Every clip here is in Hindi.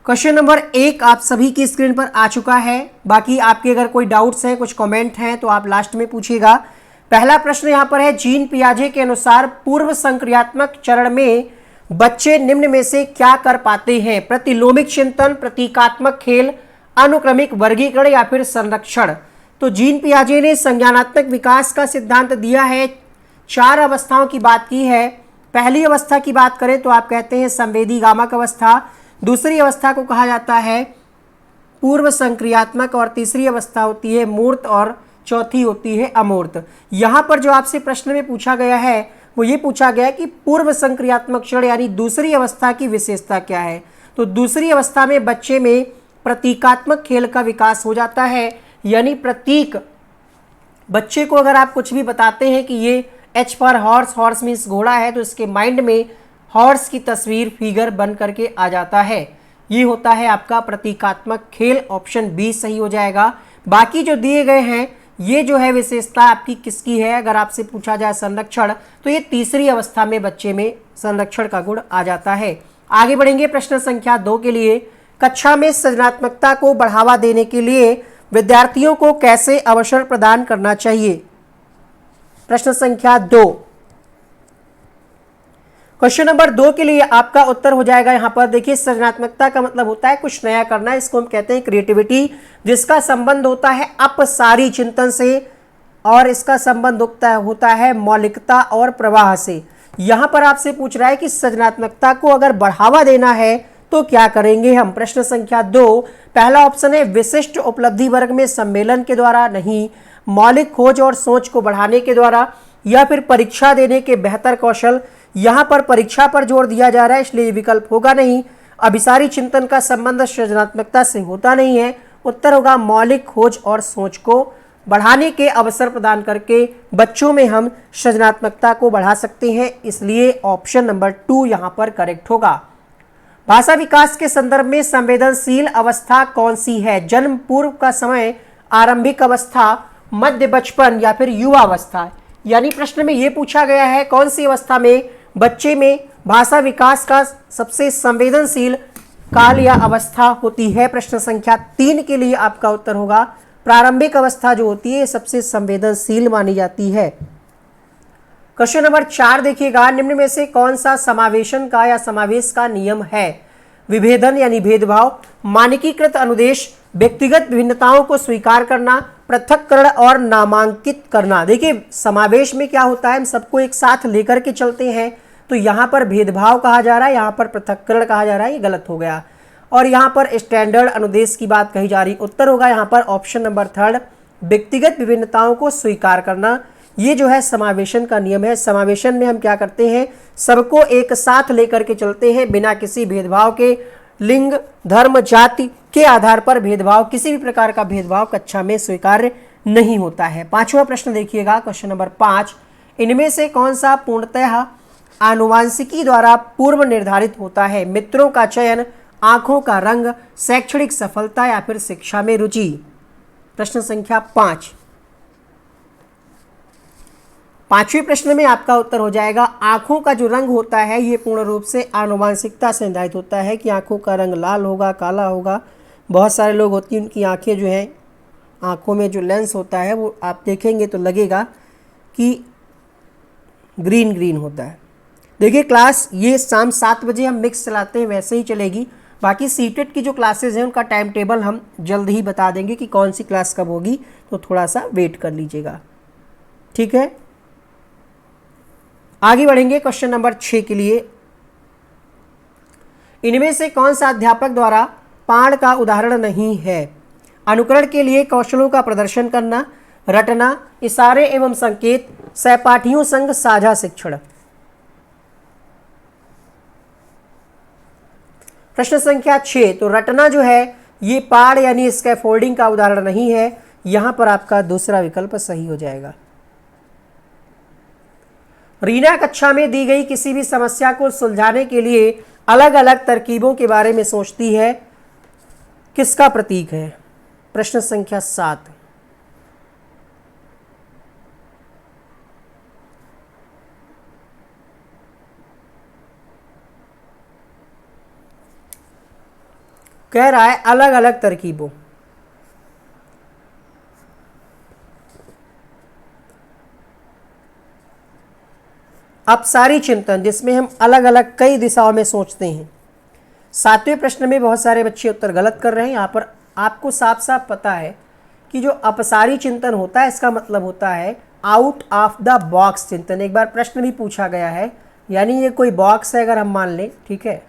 क्वेश्चन नंबर 1 आप सभी की स्क्रीन पर आ चुका है। बाकी आपके अगर कोई डाउट्स हैं, कुछ कमेंट हैं तो आप लास्ट में पूछिएगा। पहला प्रश्न यहां पर है, जीन पियाजे के अनुसार पूर्व संक्रियात्मक चरण में बच्चे निम्न में से क्या कर पाते हैं? प्रतिलोमिक चिंतन, प्रतीकात्मक खेल, अनुक्रमिक वर्गीकरण या फिर संरक्षण। तो जीन पियाजे ने संज्ञानात्मक विकास का सिद्धांत दिया है, 4 अवस्थाओं की बात की है। पहली अवस्था की बात करें तो आप कहते हैं संवेदी गामक अवस्था, दूसरी अवस्था को कहा जाता है पूर्व संक्रियात्मक और तीसरी अवस्था होती है मूर्त और चौथी होती है अमूर्त। यहां पर जो आपसे प्रश्न में पूछा गया है वो ये पूछा गया कि पूर्व संक्रियात्मक चरण यानी दूसरी अवस्था की विशेषता क्या है। तो दूसरी अवस्था में बच्चे में प्रतीकात्मक खेल का विकास हो जाता है, यानी प्रतीक, बच्चे को अगर आप कुछ भी बताते हैं कि ये H for horse, horse means घोड़ा है, तो इसके माइंड में हॉर्स की तस्वीर, फिगर बन करके आ जाता है। ये होता है आपका प्रतीकात्मक खेल। ऑप्शन बी सही हो जाएगा। बाकी जो दिए गए हैं ये जो है विशेषता आपकी किसकी है? अगर आपसे पूछा जाए संरक्षण, तो ये तीसरी अवस्था में बच्चे में संरक्षण का गुण आ जाता है। आगे बढ़ेंगे प्रश्न संख्या 2 के लिए। कक्षा में सृजनात्मकता को बढ़ावा देने के लिए विद्यार्थियों को कैसे अवसर प्रदान करना चाहिए? प्रश्न संख्या 2, क्वेश्चन नंबर 2 के लिए आपका उत्तर हो जाएगा यहां पर। देखिए, सृजनात्मकता का मतलब होता है कुछ नया करना, इसको हम कहते हैं क्रिएटिविटी, जिसका संबंध होता है अपसारी चिंतन से और इसका संबंध होता है मौलिकता और प्रवाह से। यहां पर आपसे पूछ रहा है कि सृजनात्मकता को अगर बढ़ावा देना है तो क्या करेंगे हम? प्रश्न संख्या 2, पहला ऑप्शन है विशिष्ट उपलब्धि वर्ग में सम्मेलन के द्वारा, नहीं, मौलिक खोज और सोच को बढ़ाने के द्वारा, या फिर परीक्षा देने के बेहतर कौशल। यहां पर परीक्षा पर जोर दिया जा रहा है इसलिए विकल्प होगा नहीं। अभिसारी चिंतन का संबंध सृजनात्मकता से होता नहीं है। उत्तर होगा मौलिक खोज और सोच को बढ़ाने के अवसर प्रदान करके बच्चों में हम सृजनात्मकता को बढ़ा सकते हैं, इसलिए ऑप्शन नंबर 2 यहां पर करेक्ट होगा। भाषा विकास के संदर्भ में संवेदनशील अवस्था कौन सी है? जन्म पूर्व का समय, आरंभिक अवस्था, मध्य बचपन या फिर युवा अवस्था। यानी प्रश्न में यह पूछा गया है कौन सी अवस्था में बच्चे में भाषा विकास का सबसे संवेदनशील काल या अवस्था होती है। प्रश्न संख्या 3 के लिए आपका उत्तर होगा प्रारंभिक अवस्था जो होती है सबसे संवेदनशील मानी जाती है। क्वेश्चन नंबर 4 देखिएगा, निम्न में से कौन सा समावेशन का या समावेश का नियम है? विभेदन यानी भेदभाव, मानकीकृत अनुदेश, व्यक्तिगत विभिन्नताओं को स्वीकार करना, पृथक्करण और नामांकित करना। देखिए, समावेश में क्या होता है, हम सबको एक साथ लेकर के चलते हैं, तो यहां पर भेदभाव कहा जा रहा है, यहां पर पृथक्करण कहा जा रहा है, ये गलत हो गया। और यहां पर स्टैंडर्ड अनुदेश की बात कही जा रही। उत्तर होगा यहां पर ऑप्शन नंबर 3, व्यक्तिगत विभिन्नताओं को स्वीकार करना। ये जो है समावेशन का नियम है। समावेशन में हम क्या करते हैं, सबको एक साथ लेकर के चलते हैं बिना किसी भेदभाव के। लिंग, धर्म, जाति के आधार पर भेदभाव, किसी भी प्रकार का भेदभाव कक्षा में स्वीकार्य नहीं होता है। 5वां प्रश्न देखिएगा, क्वेश्चन नंबर 5, इनमें से कौन सा पूर्णतः आनुवांशिकी द्वारा पूर्व निर्धारित होता है? मित्रों का चयन, आंखों का रंग, शैक्षणिक सफलता या फिर शिक्षा में रुचि। प्रश्न संख्या 5, 5वें प्रश्न में आपका उत्तर हो जाएगा आंखों का जो रंग होता है ये पूर्ण रूप से आनुवांशिकता से निर्धारित होता है कि आंखों का रंग लाल होगा, काला होगा। बहुत सारे लोग होती हैं उनकी आंखें जो हैं, आंखों में जो लेंस होता है वो आप देखेंगे तो लगेगा कि ग्रीन ग्रीन होता है। देखिए, क्लास ये शाम 7 बजे हम मिक्स चलाते हैं, वैसे ही चलेगी। बाकी सीटेट की जो क्लासेज हैं उनका टाइम टेबल हम जल्द ही बता देंगे कि कौन सी क्लास कब होगी, तो थोड़ा सा वेट कर लीजिएगा, ठीक है। आगे बढ़ेंगे क्वेश्चन नंबर 6 के लिए। इनमें से कौन सा अध्यापक द्वारा पाठ का उदाहरण नहीं है? अनुकरण के लिए कौशलों का प्रदर्शन करना, रटना, इशारे एवं संकेत, सहपाठियों संग साझा शिक्षण। प्रश्न संख्या 6, तो रटना जो है ये पाठ यानी स्कैफोल्डिंग का उदाहरण नहीं है। यहां पर आपका दूसरा विकल्प सही हो जाएगा। रीना कक्षा में दी गई किसी भी समस्या को सुलझाने के लिए अलग अलग तरकीबों के बारे में सोचती है, किसका प्रतीक है? प्रश्न संख्या 7, कह रहा है अलग अलग तरकीबों। अपसारी चिंतन, जिसमें हम अलग अलग कई दिशाओं में सोचते हैं। 7वें प्रश्न में बहुत सारे बच्चे उत्तर गलत कर रहे हैं। यहाँ पर आपको साफ साफ पता है कि जो अपसारी चिंतन होता है इसका मतलब होता है आउट ऑफ द बॉक्स चिंतन। एक बार प्रश्न भी पूछा गया है, यानी ये कोई बॉक्स है अगर हम मान लें, ठीक है,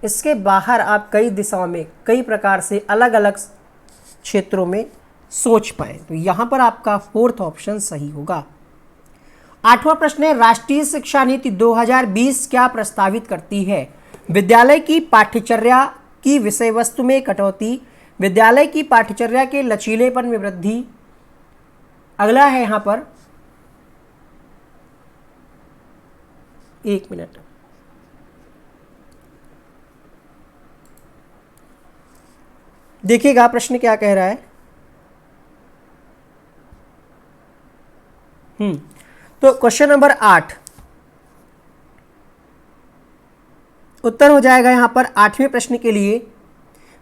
इसके बाहर आप कई दिशाओं में कई प्रकार से अलग अलग क्षेत्रों में सोच पाए। तो यहाँ पर आपका 4th ऑप्शन सही होगा। 8वां प्रश्न है, राष्ट्रीय शिक्षा नीति 2020 क्या प्रस्तावित करती है? विद्यालय की पाठ्यचर्या की विषय वस्तु में कटौती, विद्यालय की पाठ्यचर्या के लचीलेपन में वृद्धि। अगला है यहां पर, एक मिनट, देखिएगा प्रश्न क्या कह रहा है। तो क्वेश्चन नंबर 8 उत्तर हो जाएगा यहां पर 8वें प्रश्न के लिए।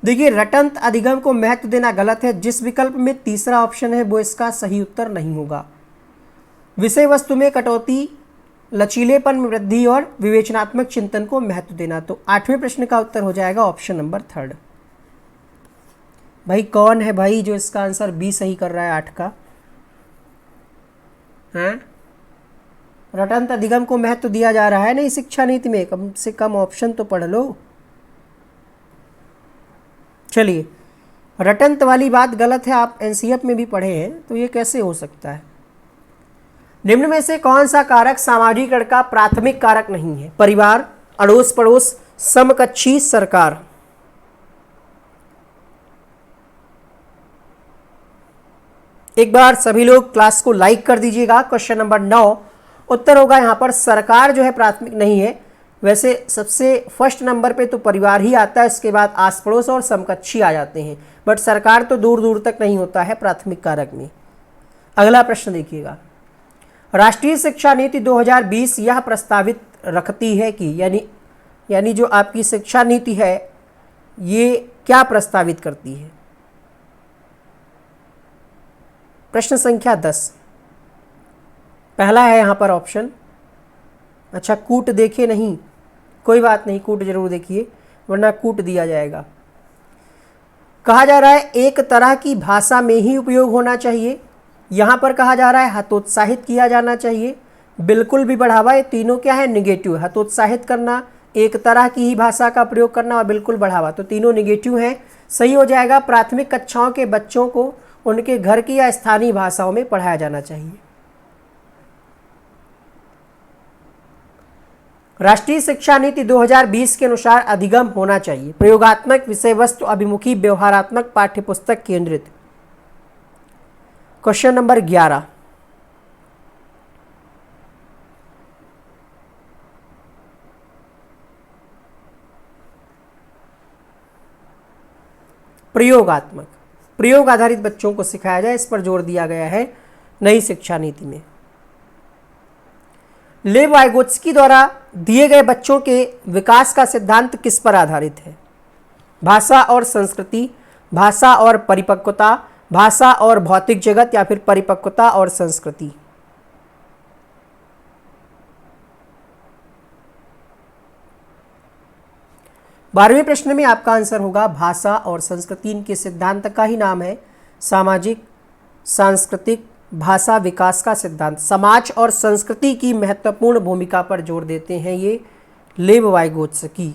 देखिए, रटंत अधिगम को महत्व देना गलत है। जिस विकल्प में तीसरा ऑप्शन है वो इसका सही उत्तर नहीं होगा। विषय वस्तु में कटौती, लचीलेपन में वृद्धि और विवेचनात्मक चिंतन को महत्व देना। तो 8वें प्रश्न का उत्तर हो जाएगा ऑप्शन नंबर 3। भाई कौन है भाई जो इसका आंसर बी सही कर रहा है 8 का? हैं? रटंत अधिगम को महत्व दिया जा रहा है नहीं शिक्षा नीति में, कम से कम ऑप्शन तो पढ़ लो। चलिए, रटंत वाली बात गलत है, आप एनसीएफ में भी पढ़े हैं, तो ये कैसे हो सकता है? निम्न में से कौन सा कारक सामाजिकरण का प्राथमिक कारक नहीं है? परिवार, अड़ोस पड़ोस, समकक्षी, सरकार। एक बार सभी लोग क्लास को लाइक कर दीजिएगा। क्वेश्चन नंबर 9 उत्तर होगा यहाँ पर सरकार जो है प्राथमिक नहीं है। वैसे सबसे फर्स्ट नंबर पे तो परिवार ही आता है, इसके बाद आस पड़ोस और समकक्षी आ जाते हैं, बट सरकार तो दूर दूर तक नहीं होता है प्राथमिक कारक में। अगला प्रश्न देखिएगा, राष्ट्रीय शिक्षा नीति 2020 यह प्रस्तावित रखती है कि यानी जो आपकी शिक्षा नीति है ये क्या प्रस्तावित करती है? प्रश्न संख्या 10 पहला है यहाँ पर ऑप्शन। अच्छा, कूट देखे नहीं, कोई बात नहीं, कूट जरूर देखिए वरना कूट दिया जाएगा। कहा जा रहा है एक तरह की भाषा में ही उपयोग होना चाहिए। यहाँ पर कहा जा रहा है हतोत्साहित किया जाना चाहिए, बिल्कुल भी बढ़ावा। ये तीनों क्या है? निगेटिव। हतोत्साहित करना, एक तरह की ही भाषा का प्रयोग करना और बिल्कुल बढ़ावा, तो तीनों निगेटिव हैं। सही हो जाएगा प्राथमिक कक्षाओं के बच्चों को उनके घर की या स्थानीय भाषाओं में पढ़ाया जाना चाहिए। राष्ट्रीय शिक्षा नीति 2020 के अनुसार अधिगम होना चाहिए प्रयोगात्मक, विषय वस्तु अभिमुखी, व्यवहारात्मक, पाठ्यपुस्तक केंद्रित। क्वेश्चन नंबर 11 प्रयोगात्मक, प्रयोग आधारित बच्चों को सिखाया जाए, इस पर जोर दिया गया है नई शिक्षा नीति में। लेव वाइगोत्स्की द्वारा दिए गए बच्चों के विकास का सिद्धांत किस पर आधारित है? भाषा और संस्कृति, भाषा और परिपक्वता, भाषा और भौतिक जगत, या फिर परिपक्वता और संस्कृति। बारहवें प्रश्न में आपका आंसर होगा भाषा और संस्कृति। इनके सिद्धांत का ही नाम है सामाजिक सांस्कृतिक भाषा विकास का सिद्धांत। समाज और संस्कृति की महत्वपूर्ण भूमिका पर जोर देते हैं ये लेव वाइगोत्स्की।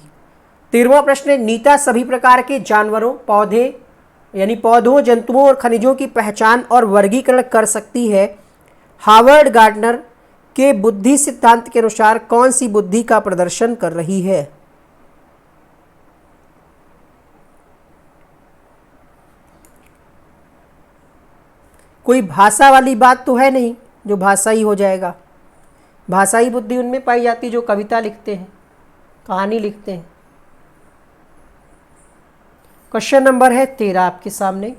13वां प्रश्न है नीता सभी प्रकार के जानवरों, पौधे यानी पौधों, जंतुओं और खनिजों की पहचान और वर्गीकरण कर सकती है। हार्वर्ड गार्डनर के बुद्धि सिद्धांत के अनुसार कौन सी बुद्धि का प्रदर्शन कर रही है? कोई भाषा वाली बात तो है नहीं जो भाषा ही हो जाएगा। भाषाई बुद्धि उनमें पाई जाती जो कविता लिखते हैं, कहानी लिखते हैं। क्वेश्चन नंबर है 13 आपके सामने।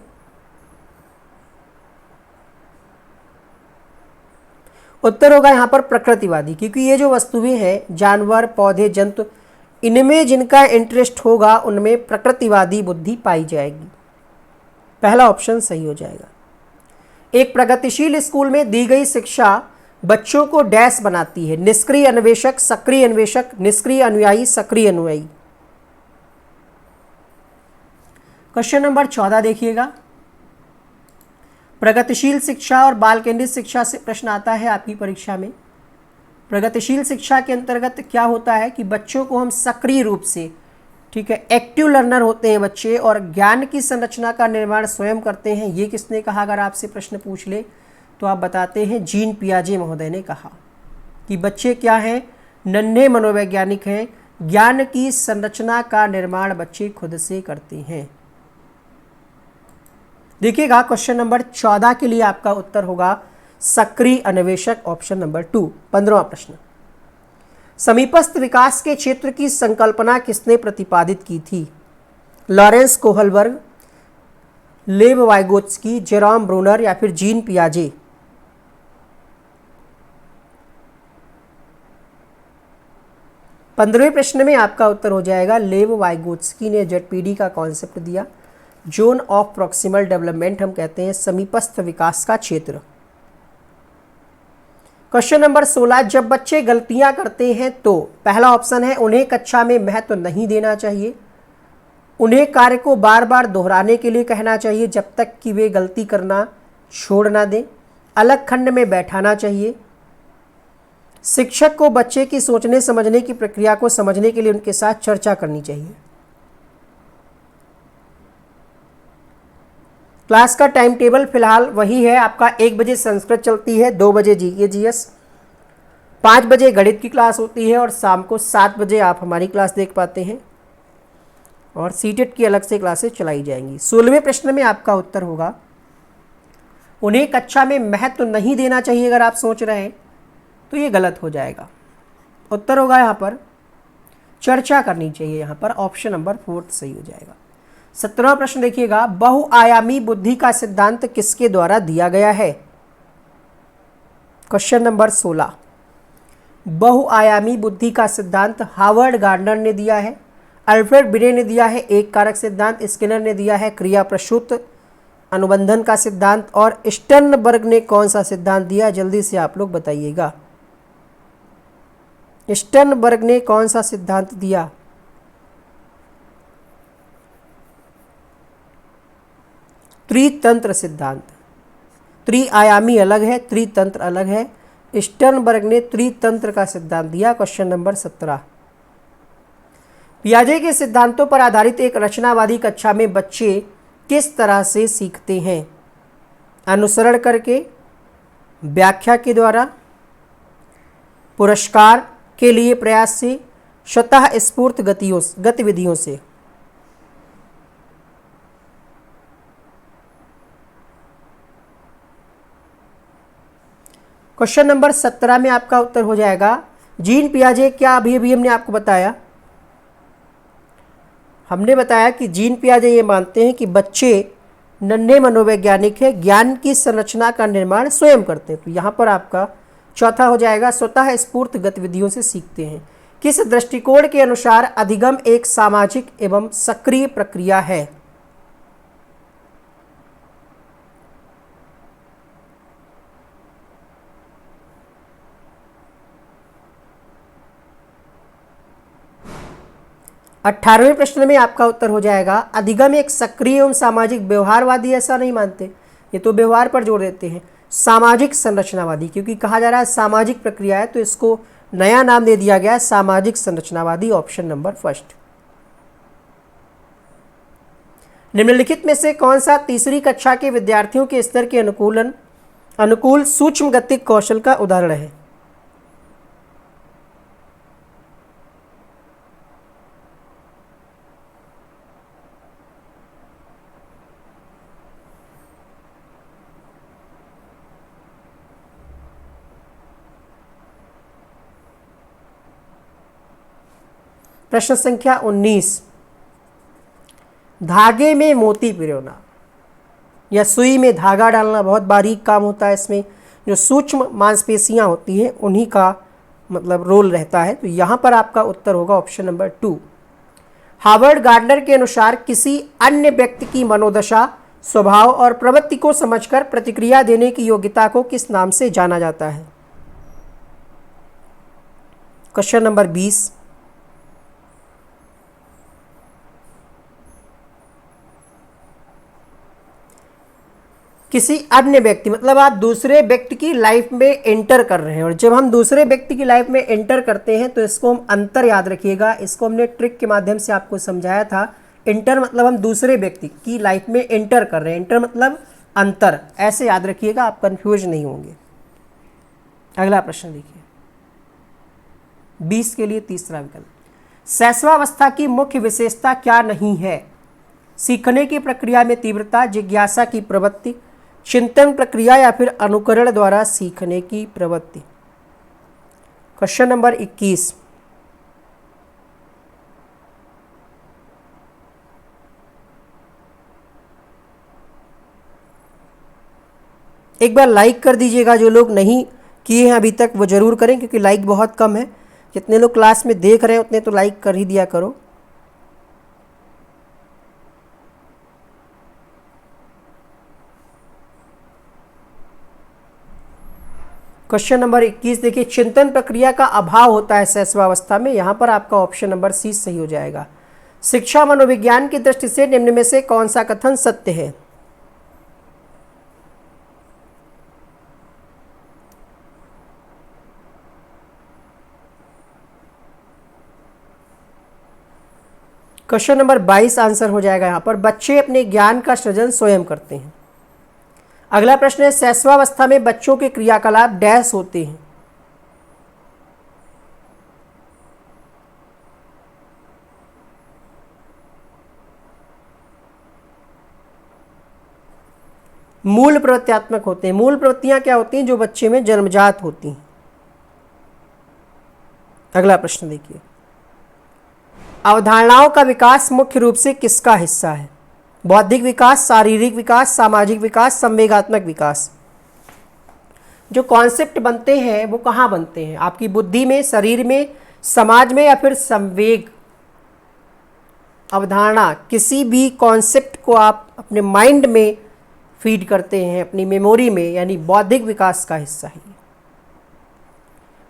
उत्तर होगा यहाँ पर प्रकृतिवादी, क्योंकि ये जो वस्तुएं हैं जानवर, पौधे, जंतु, इनमें जिनका इंटरेस्ट होगा उनमें प्रकृतिवादी बुद्धि पाई जाएगी। पहला ऑप्शन सही हो जाएगा। एक प्रगतिशील स्कूल में दी गई शिक्षा बच्चों को डैश बनाती है, निष्क्रिय अन्वेषक, सक्रिय अन्वेषक, निष्क्रिय अनुयायी, सक्रिय अनुयायी। क्वेश्चन नंबर 14 देखिएगा। प्रगतिशील शिक्षा और बाल केंद्रित शिक्षा से प्रश्न आता है आपकी परीक्षा में। प्रगतिशील शिक्षा के अंतर्गत क्या होता है कि बच्चों को हम सक्रिय रूप से, ठीक है, एक्टिव लर्नर होते हैं बच्चे और ज्ञान की संरचना का निर्माण स्वयं करते हैं। ये किसने कहा? अगर आपसे प्रश्न पूछ ले तो आप बताते हैं जीन पियाजे महोदय ने कहा कि बच्चे क्या हैं? नन्हे मनोवैज्ञानिक हैं। ज्ञान की संरचना का निर्माण बच्चे खुद से करते हैं। देखिएगा क्वेश्चन नंबर 14 के लिए आपका उत्तर होगा सक्रिय अन्वेषक, ऑप्शन नंबर 2। 15वां प्रश्न, समीपस्थ विकास के क्षेत्र की संकल्पना किसने प्रतिपादित की थी? लॉरेंस कोहलबर्ग, लेव वाइगोत्स्की, जेरोम ब्रूनर या फिर जीन पियाजे? पंद्रहवें प्रश्न में आपका उत्तर हो जाएगा लेव वाइगोत्स्की ने जेडपीडी का कॉन्सेप्ट दिया। जोन ऑफ प्रॉक्सिमल डेवलपमेंट हम कहते हैं समीपस्थ विकास का क्षेत्र। क्वेश्चन नंबर 16, जब बच्चे गलतियां करते हैं तो पहला ऑप्शन है उन्हें कक्षा में महत्व नहीं देना चाहिए, उन्हें कार्य को बार बार दोहराने के लिए कहना चाहिए जब तक कि वे गलती करना छोड़ ना दें, अलग खंड में बैठाना चाहिए, शिक्षक को बच्चे की सोचने समझने की प्रक्रिया को समझने के लिए उनके साथ चर्चा करनी चाहिए। क्लास का टाइम टेबल फिलहाल वही है आपका। 1 बजे संस्कृत चलती है, 2 बजे जीके जीएस, 5 बजे गणित की क्लास होती है और शाम को 7 बजे आप हमारी क्लास देख पाते हैं और सीटेट की अलग से क्लासेस चलाई जाएंगी। 16वें प्रश्न में आपका उत्तर होगा उन्हें कक्षा में महत्व नहीं देना चाहिए। अगर आप सोच रहे हैं तो ये गलत हो जाएगा। उत्तर होगा यहाँ पर चर्चा करनी चाहिए, यहाँ पर ऑप्शन नंबर 4 सही हो जाएगा। 17वां प्रश्न देखिएगा, बहुआयामी बुद्धि का सिद्धांत किसके द्वारा दिया गया है? क्वेश्चन नंबर 16, बहुआयामी बुद्धि का सिद्धांत हार्वर्ड गार्डनर ने दिया है, अल्फ्रेड बिने ने दिया है एक कारक सिद्धांत, स्किनर ने दिया है क्रिया प्रसूत अनुबंधन का सिद्धांत और स्टर्नबर्ग ने कौन सा सिद्धांत दिया? जल्दी से आप लोग बताइएगा। स्टर्नबर्ग ने कौन सा सिद्धांत दिया? त्रितंत्र सिद्धांत। त्रिआयामी अलग है, त्रितंत्र अलग है। स्टर्नबर्ग ने त्रितंत्र का सिद्धांत दिया। क्वेश्चन नंबर 17, पियाजे के सिद्धांतों पर आधारित एक रचनावादी कक्षा में बच्चे किस तरह से सीखते हैं? अनुसरण करके, व्याख्या के द्वारा, पुरस्कार के लिए प्रयास से, स्वतः स्फूर्त गतिविधियों से। क्वेश्चन नंबर 17 में आपका उत्तर हो जाएगा जीन पियाजे। क्या अभी हमने आपको बताया? हमने बताया कि जीन पियाजे ये मानते हैं कि बच्चे नन्हे मनोवैज्ञानिक है, ज्ञान की संरचना का निर्माण स्वयं करते हैं। तो यहाँ पर आपका चौथा हो जाएगा स्वतः स्फूर्त गतिविधियों से सीखते हैं। किस दृष्टिकोण के अनुसार अधिगम एक सामाजिक एवं सक्रिय प्रक्रिया है? अठारहवें प्रश्न में आपका उत्तर हो जाएगा अधिगम एक सक्रिय एवं सामाजिक। व्यवहारवादी ऐसा नहीं मानते, ये तो व्यवहार पर जोर देते हैं। सामाजिक संरचनावादी, क्योंकि कहा जा रहा है सामाजिक प्रक्रिया है तो इसको नया नाम दे दिया गया सामाजिक संरचनावादी, ऑप्शन नंबर 1। निम्नलिखित में से कौन सा तीसरी कक्षा के विद्यार्थियों के स्तर के अनुकूल सूक्ष्म गतिक कौशल का उदाहरण है? प्रश्न संख्या 19, धागे में मोती पिरोना या सुई में धागा डालना बहुत बारीक काम होता है। इसमें जो सूक्ष्म मांसपेशियां होती हैं उन्हीं का मतलब रोल रहता है। तो यहाँ पर आपका उत्तर होगा ऑप्शन नंबर 2। हार्वर्ड गार्डनर के अनुसार किसी अन्य व्यक्ति की मनोदशा, स्वभाव और प्रवृत्ति को समझकर प्रतिक्रिया देने की योग्यता को किस नाम से जाना जाता है? Question number 20। किसी अन्य व्यक्ति मतलब आप दूसरे व्यक्ति की लाइफ में एंटर कर रहे हैं, और जब हम दूसरे व्यक्ति की लाइफ में एंटर करते हैं तो इसको हम अंतर याद रखिएगा। इसको हमने ट्रिक के माध्यम से आपको समझाया था। एंटर मतलब हम दूसरे व्यक्ति की लाइफ में एंटर कर रहे हैं, एंटर मतलब अंतर, ऐसे याद रखिएगा, आप कंफ्यूज नहीं होंगे। अगला प्रश्न देखिए 20 के लिए तीसरा विकल्प, शैशवावस्था की मुख्य विशेषता क्या नहीं है? सीखने की प्रक्रिया में तीव्रता, जिज्ञासा की प्रवृत्ति, चिंतन प्रक्रिया या फिर अनुकरण द्वारा सीखने की प्रवृत्ति। Question number 21। एक बार लाइक कर दीजिएगा, जो लोग नहीं किए हैं अभी तक वो जरूर करें, क्योंकि लाइक बहुत कम है। जितने लोग क्लास में देख रहे हैं उतने तो लाइक कर ही दिया करो। क्वेश्चन नंबर 21 देखिए, चिंतन प्रक्रिया का अभाव होता है शैशवावस्था में। यहां पर आपका ऑप्शन नंबर सी सही हो जाएगा। शिक्षा मनोविज्ञान की दृष्टि से निम्न में से कौन सा कथन सत्य है? क्वेश्चन नंबर 22 आंसर हो जाएगा यहां पर, बच्चे अपने ज्ञान का सृजन स्वयं करते हैं। अगला प्रश्न है, शैशवावस्था में बच्चों के क्रियाकलाप डैश होते हैं? मूल प्रवृत्त्यात्मक होते हैं। मूल प्रवृत्तियां क्या होती हैं? जो बच्चे में जन्मजात होती हैं। अगला प्रश्न देखिए, अवधारणाओं का विकास मुख्य रूप से किसका हिस्सा है? बौद्धिक विकास, शारीरिक विकास, सामाजिक विकास, संवेगात्मक विकास। जो कॉन्सेप्ट बनते हैं वो कहाँ बनते हैं? आपकी बुद्धि में, शरीर में, समाज में, या फिर संवेग। अवधारणा, किसी भी कॉन्सेप्ट को आप अपने माइंड में फीड करते हैं, अपनी मेमोरी में, यानी बौद्धिक विकास का हिस्सा है।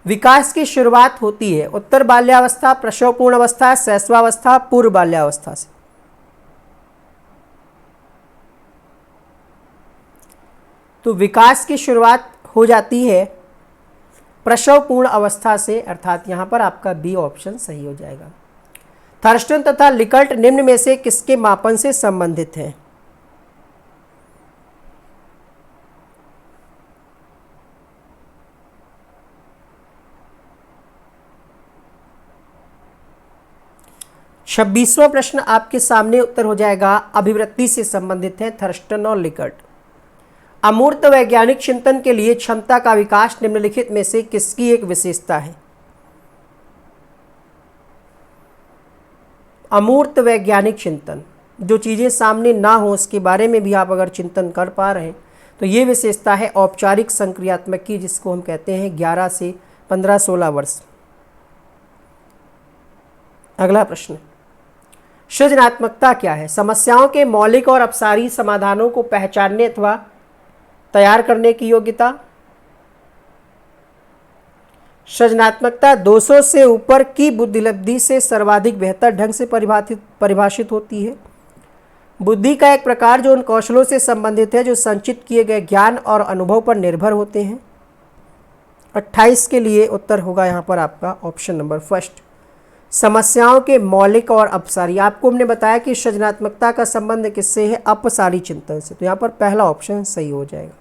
विकास की शुरुआत होती है उत्तर बाल्यावस्था, प्रसवपूर्ण अवस्था, शैशवावस्था, पूर्व बाल्यावस्था से। तो विकास की शुरुआत हो जाती है प्रसवपूर्ण अवस्था से, अर्थात यहां पर आपका बी ऑप्शन सही हो जाएगा। थर्स्टन तथा लिकर्ट निम्न में से किसके मापन से संबंधित है? छब्बीसवां प्रश्न आपके सामने उत्तर हो जाएगा, अभिवृत्ति से संबंधित है थर्स्टन और लिकर्ट। अमूर्त वैज्ञानिक चिंतन के लिए क्षमता का विकास निम्नलिखित में से किसकी एक विशेषता है? अमूर्त वैज्ञानिक चिंतन, जो चीज़ें सामने ना हो उसके बारे में भी आप अगर चिंतन कर पा रहे हैं तो ये विशेषता है औपचारिक संक्रियात्मक की, जिसको हम कहते हैं 11 से 15-16 वर्ष। अगला प्रश्न, सृजनात्मकता क्या है? समस्याओं के मौलिक और अपसारी समाधानों को पहचानने अथवा तैयार करने की योग्यता। सृजनात्मकता 200 से ऊपर की बुद्धिलब्धि से सर्वाधिक बेहतर ढंग से परिभाषित होती है। बुद्धि का एक प्रकार जो उन कौशलों से संबंधित है जो संचित किए गए ज्ञान और अनुभव पर निर्भर होते हैं। 28 के लिए उत्तर होगा यहाँ पर आपका ऑप्शन नंबर फर्स्ट, समस्याओं के मौलिक और अपसारी। आपको हमने बताया कि सृजनात्मकता का संबंध किससे है? अपसारी चिंतन से। तो यहाँ पर पहला ऑप्शन सही हो जाएगा।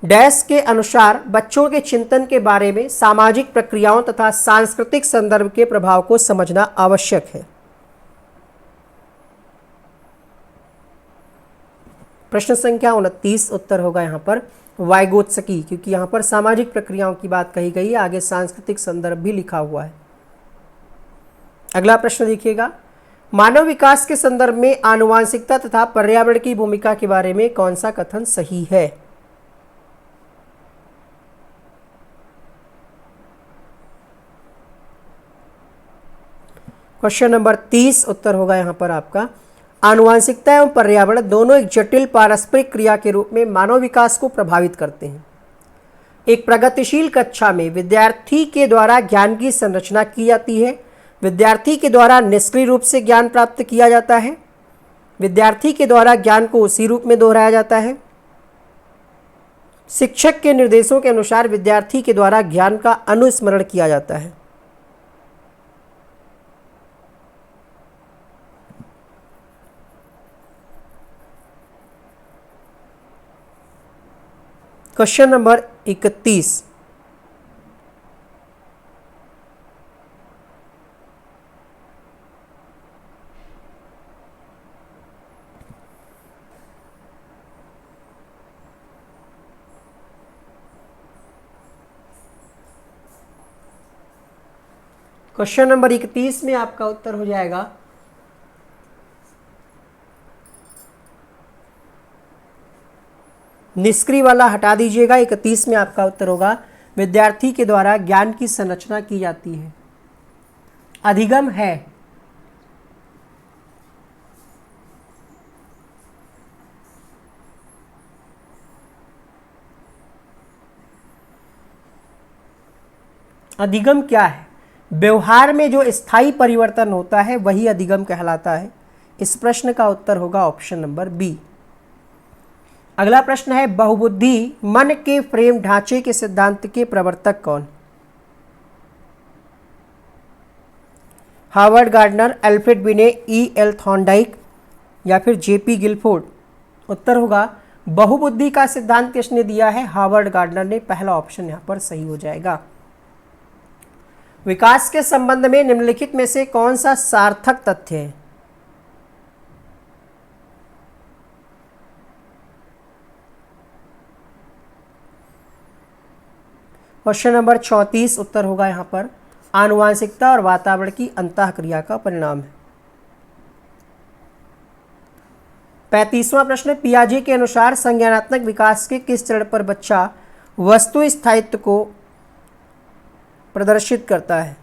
डैश के अनुसार बच्चों के चिंतन के बारे में सामाजिक प्रक्रियाओं तथा सांस्कृतिक संदर्भ के प्रभाव को समझना आवश्यक है। प्रश्न संख्या 29 उत्तर होगा यहाँ पर वाइगोत्स्की, क्योंकि यहाँ पर सामाजिक प्रक्रियाओं की बात कही गई है, आगे सांस्कृतिक संदर्भ भी लिखा हुआ है। अगला प्रश्न देखिएगा, मानव विकास के संदर्भ में आनुवांशिकता तथा पर्यावरण की भूमिका के बारे में कौन सा कथन सही है? क्वेश्चन नंबर 30 उत्तर होगा यहाँ पर आपका, आनुवांशिकता एवं पर्यावरण दोनों एक जटिल पारस्परिक क्रिया के रूप में मानव विकास को प्रभावित करते हैं। एक प्रगतिशील कक्षा में विद्यार्थी के द्वारा ज्ञान की संरचना की जाती है। विद्यार्थी के द्वारा निष्क्रिय रूप से ज्ञान प्राप्त किया जाता है। विद्यार्थी के द्वारा ज्ञान को उसी रूप में दोहराया जाता है। शिक्षक के निर्देशों के अनुसार विद्यार्थी के द्वारा ज्ञान का अनुस्मरण किया जाता है। क्वेश्चन नंबर 31, क्वेश्चन नंबर 31 में आपका उत्तर हो जाएगा निष्क्रिय वाला हटा दीजिएगा। 31 में आपका उत्तर होगा विद्यार्थी के द्वारा ज्ञान की संरचना की जाती है। अधिगम है। अधिगम क्या है? व्यवहार में जो स्थायी परिवर्तन होता है वही अधिगम कहलाता है। इस प्रश्न का उत्तर होगा ऑप्शन नंबर बी। अगला प्रश्न है, बहुबुद्धि मन के फ्रेम ढांचे के सिद्धांत के प्रवर्तक कौन? हार्वर्ड गार्डनर, अल्फ्रेड बिने, E.L. थॉर्नडाइक या फिर J.P. गिलफोर्ड? उत्तर होगा बहुबुद्धि का सिद्धांत किसने दिया है? हार्वर्ड गार्डनर ने। पहला ऑप्शन यहां पर सही हो जाएगा। विकास के संबंध में निम्नलिखित में से कौन सा सार्थक तथ्य है? क्वेश्चन नंबर 34 उत्तर होगा यहाँ पर, आनुवांशिकता और वातावरण की अंतःक्रिया का परिणाम है। 35वां प्रश्न, पियाजे के अनुसार संज्ञानात्मक विकास के किस चरण पर बच्चा वस्तु स्थायित्व को प्रदर्शित करता है?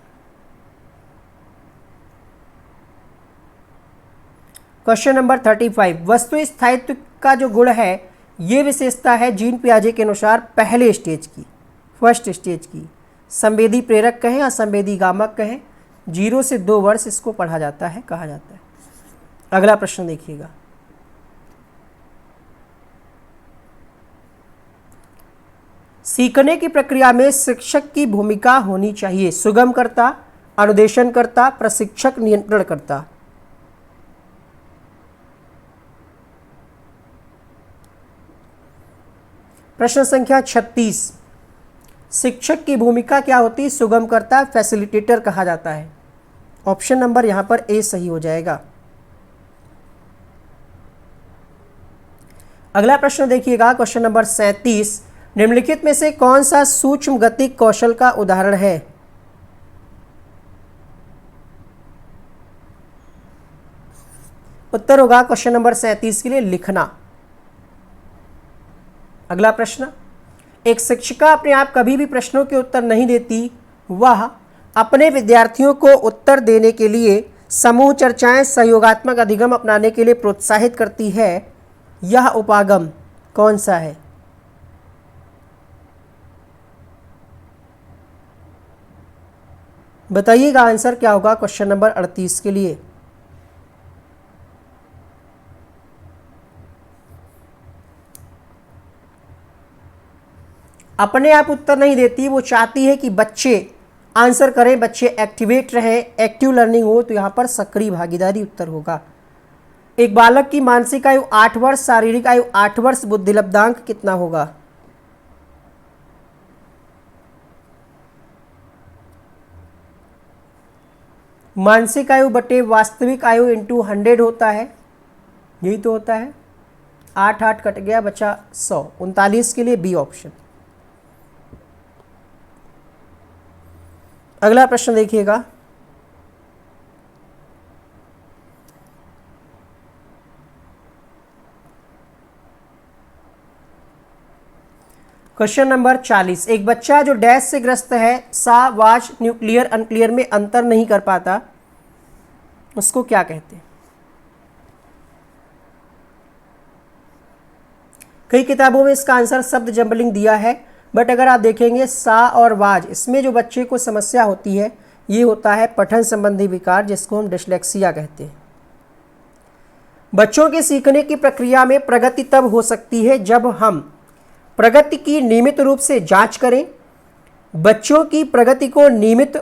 क्वेश्चन नंबर 35, वस्तु स्थायित्व का जो गुण है ये विशेषता है जीन पियाजे के अनुसार पहले स्टेज की, फर्स्ट स्टेज की। संवेदी प्रेरक कहें या संवेदी गामक कहें, 0 से 2 वर्ष इसको पढ़ा जाता है, कहा जाता है। अगला प्रश्न देखिएगा, सीखने की प्रक्रिया में शिक्षक की भूमिका होनी चाहिए। सुगमकर्ता, अनुदेशनकर्ता, प्रशिक्षक, नियंत्रणकर्ता? प्रश्न संख्या 36, शिक्षक की भूमिका क्या होती है? सुगमकर्ता, फैसिलिटेटर कहा जाता है। ऑप्शन नंबर यहां पर ए सही हो जाएगा। अगला प्रश्न देखिएगा, क्वेश्चन नंबर 37, निम्नलिखित में से कौन सा सूक्ष्म गतिक कौशल का उदाहरण है? उत्तर होगा क्वेश्चन नंबर 37 के लिए लिखना। अगला प्रश्न, एक शिक्षिका अपने आप कभी भी प्रश्नों के उत्तर नहीं देती, वह अपने विद्यार्थियों को उत्तर देने के लिए समूह चर्चाएं, सहयोगात्मक अधिगम अपनाने के लिए प्रोत्साहित करती है। यह उपागम कौन सा है? बताइएगा आंसर क्या होगा क्वेश्चन नंबर 38 के लिए। अपने आप उत्तर नहीं देती, वो चाहती है कि बच्चे आंसर करें, बच्चे एक्टिवेट रहें, एक्टिव लर्निंग हो, तो यहाँ पर सक्रिय भागीदारी उत्तर होगा। एक बालक की मानसिक आयु 8 वर्ष, शारीरिक आयु 8 वर्ष, बुद्धिलब्धांक कितना होगा? मानसिक आयु बटे वास्तविक आयु इंटू 100 होता है, यही तो होता है। 8 8 कट गया, बचा 100। 39 के लिए बी ऑप्शन। अगला प्रश्न देखिएगा, क्वेश्चन नंबर 40, एक बच्चा जो डैश से ग्रस्त है, सा, वाच, न्यूक्लियर, अनक्लियर में अंतर नहीं कर पाता, उसको क्या कहते हैं? कई किताबों में इसका आंसर शब्द जंबलिंग दिया है, बट अगर आप देखेंगे सा और वाज, इसमें जो बच्चे को समस्या होती है ये होता है पठन संबंधी विकार, जिसको हम डिस्लेक्सिया कहते हैं। बच्चों के सीखने की प्रक्रिया में प्रगति तब हो सकती है जब हम प्रगति की नियमित रूप से जांच करें। बच्चों की प्रगति को नियमित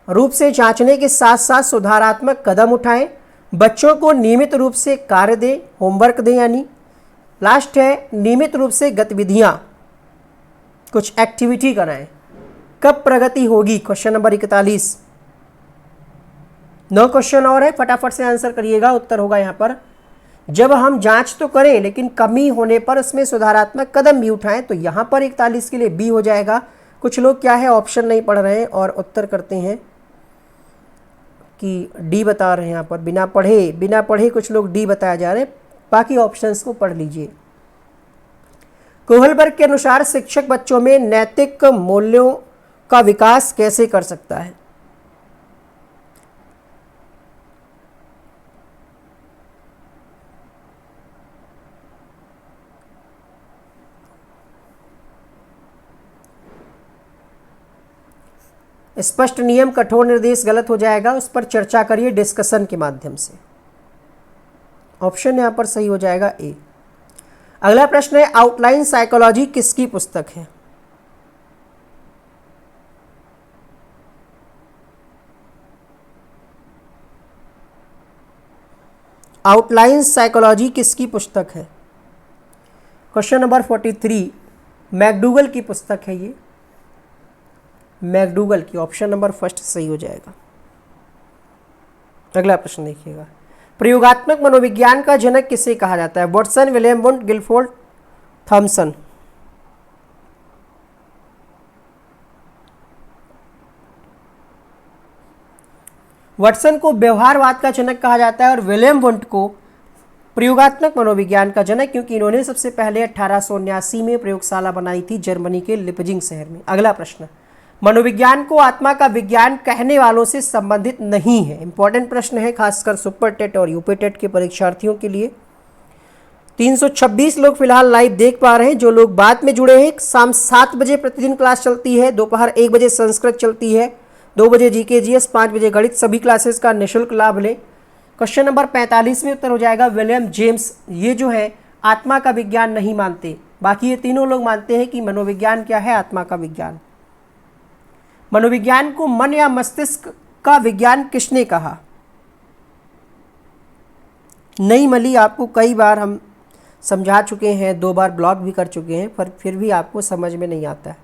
रूप से जांचने के साथ साथ सुधारात्मक कदम उठाएं। बच्चों को नियमित रूप से कार्य दें, होमवर्क दें, यानी लास्ट है नियमित रूप से गतिविधियां, कुछ एक्टिविटी कराएं। कब प्रगति होगी? Question number 41। 9 क्वेश्चन और है, फटाफट से आंसर करिएगा। उत्तर होगा यहाँ पर जब हम जांच तो करें लेकिन कमी होने पर उसमें सुधारात्मक कदम भी उठाएं। तो यहाँ पर 41 के लिए बी हो जाएगा। कुछ लोग क्या है ऑप्शन नहीं पढ़ रहे हैं और उत्तर करते हैं कि डी बता रहे हैं। यहाँ पर बिना पढ़े कुछ लोग डी बताया जा रहे हैं, बाकी ऑप्शंस को पढ़ लीजिए। कोहलबर्ग के अनुसार शिक्षक बच्चों में नैतिक मूल्यों का विकास कैसे कर सकता है? स्पष्ट नियम, कठोर निर्देश गलत हो जाएगा, उस पर चर्चा करिए डिस्कशन के माध्यम से। ऑप्शन यहां पर सही हो जाएगा ए। अगला प्रश्न है आउटलाइन साइकोलॉजी किसकी पुस्तक है? आउटलाइन साइकोलॉजी किसकी पुस्तक है? क्वेश्चन नंबर 43 मैकडूगल की पुस्तक है ये, मैकडूगल की। ऑप्शन नंबर फर्स्ट सही हो जाएगा। अगला प्रश्न देखिएगा, प्रयोगात्मक मनोविज्ञान का जनक किसे कहा जाता है? Watson, William Wundt, Guilford, Thomson. Watson को व्यवहारवाद का जनक कहा जाता है और विलियम वुंड को प्रयोगात्मक मनोविज्ञान का जनक, क्योंकि इन्होंने सबसे पहले 1879 में प्रयोगशाला बनाई थी जर्मनी के लिपजिंग शहर में। अगला प्रश्न, मनोविज्ञान को आत्मा का विज्ञान कहने वालों से संबंधित नहीं है। इंपॉर्टेंट प्रश्न है, खासकर सुपर टेट और यूपी टेट के परीक्षार्थियों के लिए। 326 लोग फिलहाल लाइव देख पा रहे हैं। जो लोग बाद में जुड़े हैं, शाम 7 बजे प्रतिदिन क्लास चलती है, दोपहर 1 बजे संस्कृत चलती है, 2 बजे जीके जीएस, 5 बजे गणित। सभी क्लासेस का निःशुल्क लाभ लें। क्वेश्चन नंबर 45 में उत्तर हो जाएगा विलियम जेम्स। ये जो है आत्मा का विज्ञान नहीं मानते, बाकी ये तीनों लोग मानते हैं कि मनोविज्ञान क्या है? आत्मा का विज्ञान। मनोविज्ञान को मन या मस्तिष्क का विज्ञान किसने कहा? नहीं मली, आपको कई बार हम समझा चुके हैं, 2 बार ब्लॉग भी कर चुके हैं, पर फिर भी आपको समझ में नहीं आता है।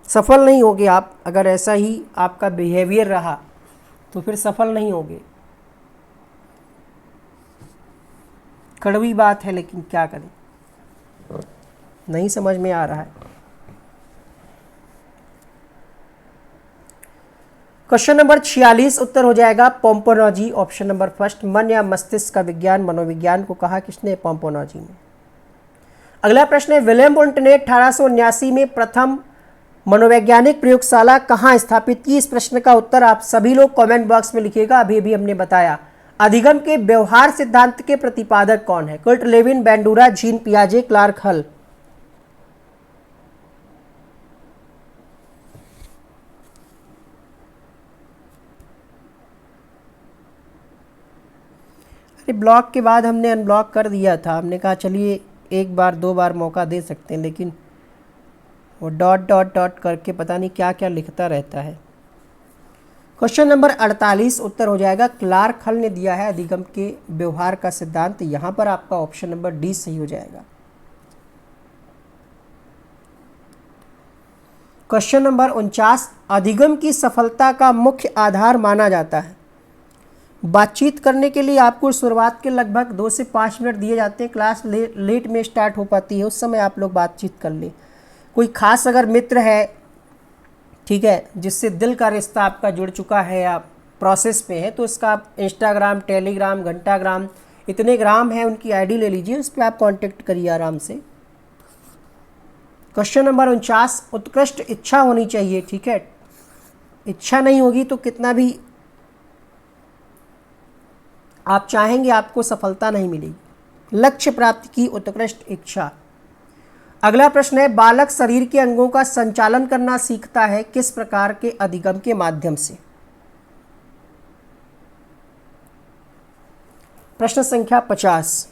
सफल नहीं होगे आप, अगर ऐसा ही आपका बिहेवियर रहा तो फिर सफल नहीं होगे। कड़वी बात है लेकिन क्या करें, नहीं समझ में आ रहा है। क्वेश्चन नंबर 46 उत्तर हो जाएगा पोम्पोनोजी। ऑप्शन नंबर फर्स्ट, मन या मस्तिष्क का विज्ञान मनोविज्ञान को कहा किसने? पोम्पोनोजी ने। अगला प्रश्न है विलियम वुंड ने 1879 में प्रथम मनोवैज्ञानिक प्रयोगशाला कहाँ स्थापित की? इस प्रश्न का उत्तर आप सभी लोग कमेंट बॉक्स में लिखिएगा। अभी भी हमने बताया अधिगम के व्यवहार सिद्धांत के प्रतिपादक कौन है? कर्ट लेविन, बैंडूरा, जीन पियाजे, क्लार्क हल। ब्लॉक के बाद हमने अनब्लॉक कर दिया था, हमने कहा चलिए 1 बार 2 बार मौका दे सकते हैं, लेकिन वो डॉट डॉट डॉट करके पता नहीं क्या क्या लिखता रहता है। क्वेश्चन नंबर 48 उत्तर हो जाएगा क्लार्क हल ने दिया है अधिगम के व्यवहार का सिद्धांत। यहाँ पर आपका ऑप्शन नंबर डी सही हो जाएगा। क्वेश्चन नंबर 49 अधिगम की सफलता का मुख्य आधार माना जाता है? बातचीत करने के लिए आपको शुरुआत के लगभग 2 से 5 मिनट दिए जाते हैं। क्लास लेट में स्टार्ट हो पाती है, उस समय आप लोग बातचीत कर लें। कोई खास अगर मित्र है, ठीक है, जिससे दिल का रिश्ता आपका जुड़ चुका है या प्रोसेस पे है, तो इसका आप इंस्टाग्राम, टेलीग्राम, घंटाग्राम, इतने ग्राम है, उनकी आईडी ले लीजिए, उस पर आप कांटेक्ट करिए आराम से। क्वेश्चन नंबर 49 उत्कृष्ट इच्छा होनी चाहिए। ठीक है, इच्छा नहीं होगी तो कितना भी आप चाहेंगे आपको सफलता नहीं मिलेगी। लक्ष्य प्राप्ति की उत्कृष्ट इच्छा। अगला प्रश्न है, बालक शरीर के अंगों का संचालन करना सीखता है किस प्रकार के अधिगम के माध्यम से? प्रश्न संख्या 50।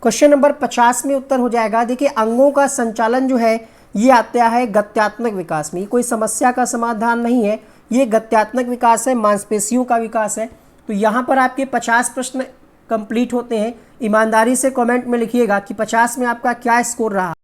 क्वेश्चन नंबर 50 में उत्तर हो जाएगा। देखिए, अंगों का संचालन जो है ये आता है गत्यात्मक विकास में। ये कोई समस्या का समाधान नहीं है, ये गत्यात्मक विकास है, मांसपेशियों का विकास है। तो यहाँ पर आपके 50 प्रश्न कंप्लीट होते हैं। ईमानदारी से कमेंट में लिखिएगा कि 50 में आपका क्या स्कोर रहा।